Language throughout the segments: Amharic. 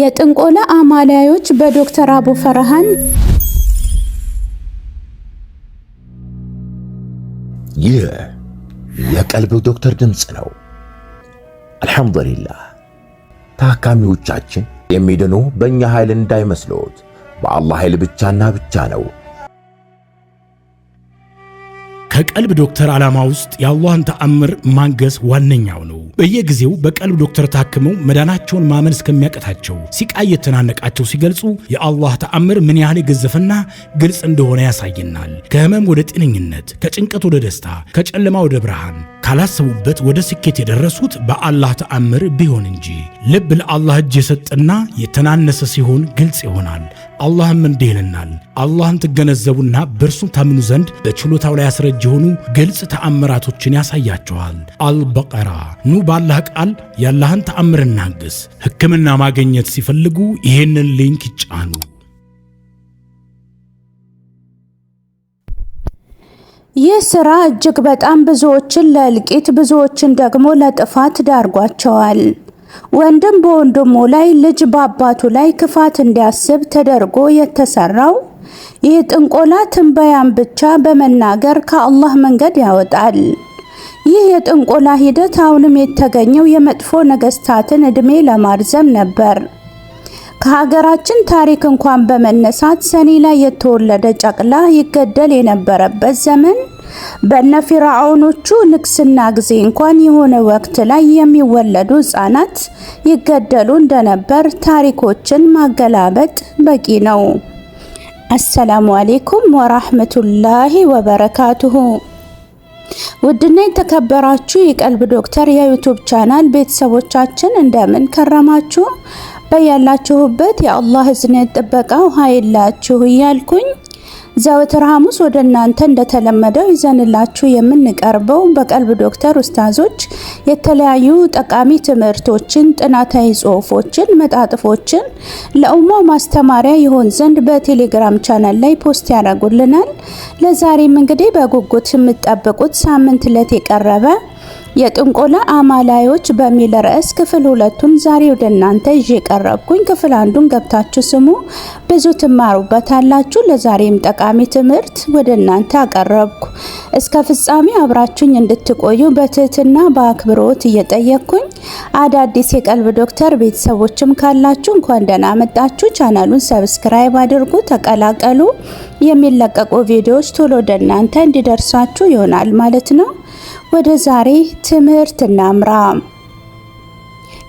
የጥንቆላ አማላዮች በዶክተር አቡ ፈርሃን። ይህ የቀልብ ዶክተር ድምጽ ነው። አልሐምዱሊላህ። ታካሚዎቻችን የሚድኑ በእኛ ኃይል እንዳይመስሎት በአላህ ኃይል ብቻና ብቻ ነው። ከቀልብ ዶክተር ዓላማ ውስጥ የአላህን ተአምር ማንገስ ዋነኛው ነው። በየጊዜው በቀልብ ዶክተር ታክመው መዳናቸውን ማመን እስከሚያቀታቸው ሲቃይ የተናነቃቸው ሲገልጹ የአላህ ተአምር ምን ያህል የገዘፈና ግልጽ እንደሆነ ያሳየናል። ከህመም ወደ ጤነኝነት፣ ከጭንቀት ወደ ደስታ፣ ከጨለማ ወደ ብርሃን፣ ካላሰቡበት ወደ ስኬት የደረሱት በአላህ ተአምር ቢሆን እንጂ። ልብ ለአላህ እጅ የሰጠና የተናነሰ ሲሆን ግልጽ ይሆናል። አላህም እንዲህ ይለናል፣ አላህን ትገነዘቡና በእርሱ ታምኑ ዘንድ በችሎታው ላይ ያስረጅ የሆኑ ግልጽ ተአምራቶችን ያሳያቸዋል። አልበቀራ። ኑ ባላህ ቃል ያላህን ተአምር እናግስ። ሕክምና ማግኘት ሲፈልጉ ይሄንን ሊንክ ይጫኑ። ይህ ስራ እጅግ በጣም ብዙዎችን ለእልቂት ብዙዎችን ደግሞ ለጥፋት ዳርጓቸዋል። ወንድም በወንድሙ ላይ፣ ልጅ በአባቱ ላይ ክፋት እንዲያስብ ተደርጎ የተሰራው ይህ ጥንቆላ ትንበያን ብቻ በመናገር ከአላህ መንገድ ያወጣል። ይህ የጥንቆላ ሂደት አሁንም የተገኘው የመጥፎ ነገስታትን እድሜ ለማርዘም ነበር። ከሀገራችን ታሪክ እንኳን በመነሳት ሰኔ ላይ የተወለደ ጨቅላ ይገደል የነበረበት ዘመን፣ በነ ፊርዓውኖቹ ንግስና ጊዜ እንኳን የሆነ ወቅት ላይ የሚወለዱ ህፃናት ይገደሉ እንደነበር ታሪኮችን ማገላበጥ በቂ ነው። አሰላሙ አለይኩም ወራህመቱላሂ ወበረካቱሁ። ውድና የተከበራችሁ የቀልብ ዶክተር የዩቲዩብ ቻናል ቤተሰቦቻችን እንደምን ከረማችሁ? በያላችሁበት የአላህ እዝነት ጥበቃው ኃይላችሁ እያልኩኝ ዘወትር ሐሙስ ወደ እናንተ እንደተለመደው ይዘንላችሁ የምንቀርበው በቀልብ ዶክተር ኡስታዞች የተለያዩ ጠቃሚ ትምህርቶችን፣ ጥናታዊ ጽሑፎችን፣ መጣጥፎችን ለኡማው ማስተማሪያ ይሆን ዘንድ በቴሌግራም ቻናል ላይ ፖስት ያደርጉልናል። ለዛሬም እንግዲህ በጉጉት የምትጠብቁት ሳምንት ዕለት የቀረበ የጥንቆላ አማላዮች በሚል ርዕስ ክፍል 2ቱን ዛሬ ወደ እናንተ ይዤ ቀረብኩኝ። ክፍል 1ን ገብታችሁ ስሙ፣ ብዙ ትማሩበታላችሁ። ለዛሬም ጠቃሚ ትምህርት ወደ እናንተ አቀረብኩ። እስከ ፍጻሜ አብራችሁኝ እንድትቆዩ በትህትና በአክብሮት እየጠየቅኩኝ አዳዲስ የቀልብ ዶክተር ቤተሰቦችም ካላችሁ እንኳን ደህና መጣችሁ። ቻናሉን ሰብስክራይብ አድርጉ፣ ተቀላቀሉ። የሚለቀቁ ቪዲዮዎች ቶሎ ወደ እናንተ እንዲደርሳችሁ ይሆናል ማለት ነው። ወደ ዛሬ ትምህርት እናምራ።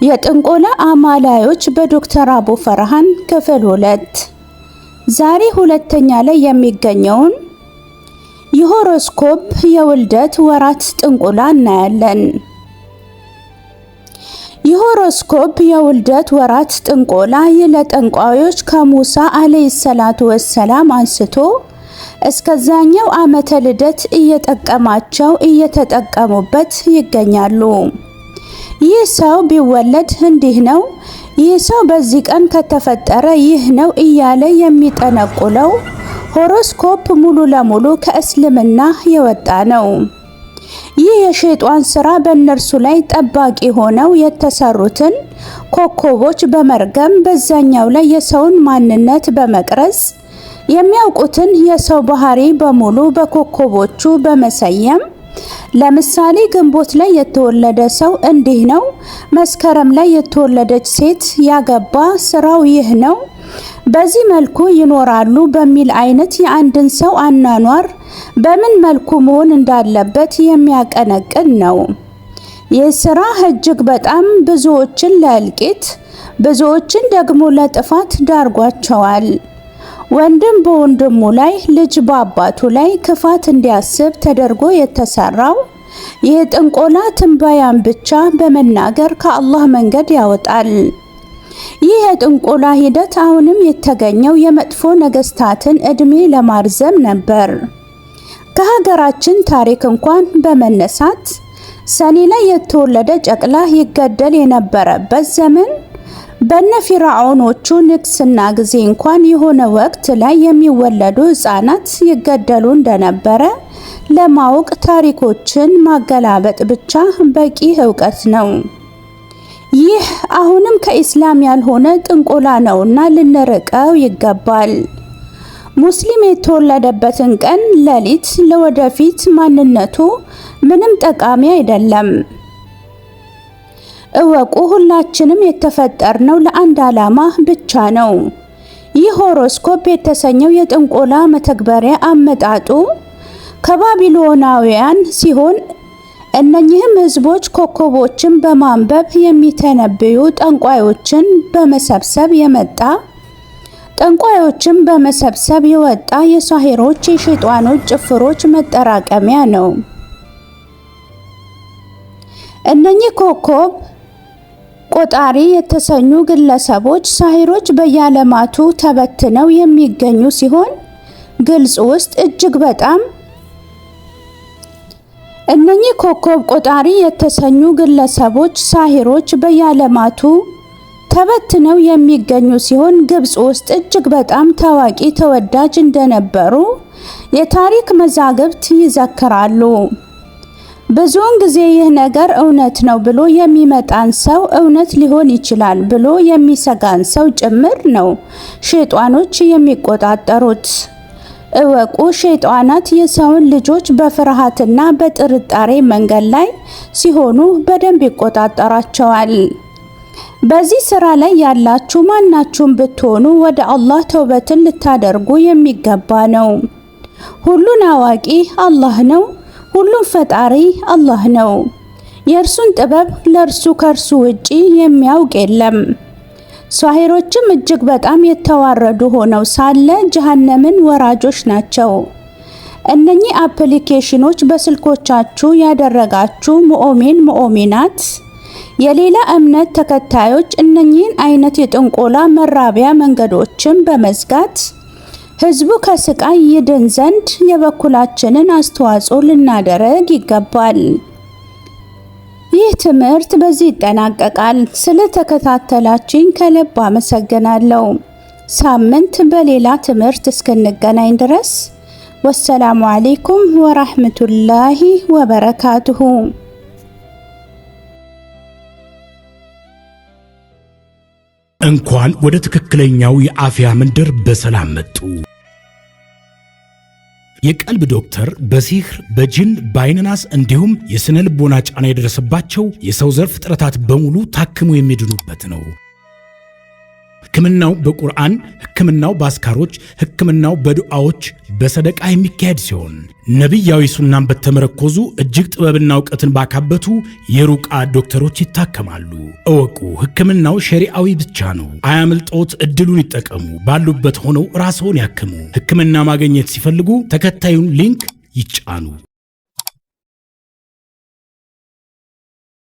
የጥንቆላ አማላዮች በዶክተር አቡ ፈርሃን ክፍል 2 ዛሬ ሁለተኛ ላይ የሚገኘውን የሆሮስኮፕ የውልደት ወራት ጥንቆላ እናያለን። የሆሮስኮፕ የውልደት ወራት ጥንቆላ ለጠንቋዮች ከሙሳ አለይሂ ሰላቱ ወሰላም አንስቶ እስከዛኛው ዓመተ ልደት እየጠቀማቸው እየተጠቀሙበት ይገኛሉ። ይህ ሰው ቢወለድ እንዲህ ነው፣ ይህ ሰው በዚህ ቀን ከተፈጠረ ይህ ነው እያለ የሚጠነቁለው ሆሮስኮፕ ሙሉ ለሙሉ ከእስልምና የወጣ ነው። ይህ የሸይጣን ስራ በእነርሱ ላይ ጠባቂ ሆነው የተሰሩትን ኮከቦች በመርገም በዛኛው ላይ የሰውን ማንነት በመቅረጽ የሚያውቁትን የሰው ባህሪ በሙሉ በኮከቦቹ በመሰየም ለምሳሌ ግንቦት ላይ የተወለደ ሰው እንዲህ ነው፣ መስከረም ላይ የተወለደች ሴት ያገባ ስራው ይህ ነው፣ በዚህ መልኩ ይኖራሉ በሚል አይነት የአንድን ሰው አናኗር በምን መልኩ መሆን እንዳለበት የሚያቀነቅን ነው። ይህ ስራ እጅግ በጣም ብዙዎችን ለእልቂት ብዙዎችን ደግሞ ለጥፋት ዳርጓቸዋል። ወንድም በወንድሙ ላይ፣ ልጅ በአባቱ ላይ ክፋት እንዲያስብ ተደርጎ የተሰራው ይህ ጥንቆላ ትንበያን ብቻ በመናገር ከአላህ መንገድ ያወጣል። ይህ የጥንቆላ ሂደት አሁንም የተገኘው የመጥፎ ነገስታትን እድሜ ለማርዘም ነበር። ከሀገራችን ታሪክ እንኳን በመነሳት ሰኔ ላይ የተወለደ ጨቅላ ይገደል የነበረበት ዘመን፣ በነ ፊርዓውኖቹ ንግስና ጊዜ እንኳን የሆነ ወቅት ላይ የሚወለዱ ህፃናት ይገደሉ እንደነበረ ለማወቅ ታሪኮችን ማገላበጥ ብቻ በቂ ዕውቀት ነው። ይህ አሁንም ከኢስላም ያልሆነ ጥንቆላ ነውና ልንርቀው ይገባል። ሙስሊም የተወለደበትን ቀን ሌሊት ለወደፊት ማንነቱ ምንም ጠቃሚ አይደለም። እወቁ፣ ሁላችንም የተፈጠርነው ለአንድ ዓላማ ብቻ ነው። ይህ ሆሮስኮፕ የተሰኘው የጥንቆላ መተግበሪያ አመጣጡ ከባቢሎናውያን ሲሆን እነኚህም ህዝቦች ኮከቦችን በማንበብ የሚተነብዩ ጠንቋዮችን በመሰብሰብ የወጣ የሳሂሮች የሸይጣኖች ጭፍሮች መጠራቀሚያ ነው። እነኚህ ኮከብ ቆጣሪ የተሰኙ ግለሰቦች ሳሂሮች በየዓለማቱ ተበትነው የሚገኙ ሲሆን ግልጽ ውስጥ እጅግ በጣም እነኚህ ኮከብ ቆጣሪ የተሰኙ ግለሰቦች ሳሂሮች በየዓለማቱ ተበትነው የሚገኙ ሲሆን ግብጽ ውስጥ እጅግ በጣም ታዋቂ ተወዳጅ እንደነበሩ የታሪክ መዛግብት ይዘክራሉ። ብዙውን ጊዜ ይህ ነገር እውነት ነው ብሎ የሚመጣን ሰው እውነት ሊሆን ይችላል ብሎ የሚሰጋን ሰው ጭምር ነው ሸይጣኖች የሚቆጣጠሩት። እወቁ፣ ሸይጣናት የሰውን ልጆች በፍርሃትና በጥርጣሬ መንገድ ላይ ሲሆኑ በደንብ ይቆጣጠራቸዋል። በዚህ ስራ ላይ ያላችሁ ማናችሁም ብትሆኑ ወደ አላህ ተውበትን ልታደርጉ የሚገባ ነው። ሁሉን አዋቂ አላህ ነው። ሁሉም ፈጣሪ አላህ ነው። የእርሱን ጥበብ ከእርሱ ውጪ የሚያውቅ የለም። ሳሂሮችም እጅግ በጣም የተዋረዱ ሆነው ሳለ ጀሃነምን ወራጆች ናቸው። እነኚህ አፕሊኬሽኖች በስልኮቻችሁ ያደረጋችሁ ሙእሚናት የሌላ እምነት ተከታዮች እነኚህን አይነት የጥንቆላ መራቢያ መንገዶችን በመዝጋት ህዝቡ ከስቃይ ይድን ዘንድ የበኩላችንን አስተዋጽኦ ልናደርግ ይገባል። ይህ ትምህርት በዚህ ይጠናቀቃል። ስለተከታተላችሁኝ ከልብ አመሰግናለሁ። ሳምንት በሌላ ትምህርት እስክንገናኝ ድረስ ወሰላሙ አለይኩም ወራህመቱላሂ ወበረካቱሁ። እንኳን ወደ ትክክለኛው የአፍያ መንደር በሰላም መጡ። የቀልብ ዶክተር በሲህር በጅን በአይንናስ እንዲሁም የስነ ልቦና ጫና የደረሰባቸው የሰው ዘር ፍጥረታት በሙሉ ታክሞ የሚድኑበት ነው። ሕክምናው በቁርአን፣ ሕክምናው በአስካሮች፣ ሕክምናው በዱዓዎች በሰደቃ የሚካሄድ ሲሆን ነቢያዊ ሱናን በተመረኮዙ እጅግ ጥበብና እውቀትን ባካበቱ የሩቃ ዶክተሮች ይታከማሉ። እወቁ፣ ሕክምናው ሸሪዓዊ ብቻ ነው። አያምልጦት፣ እድሉን ይጠቀሙ። ባሉበት ሆነው ራስዎን ያክሙ። ሕክምና ማግኘት ሲፈልጉ ተከታዩን ሊንክ ይጫኑ።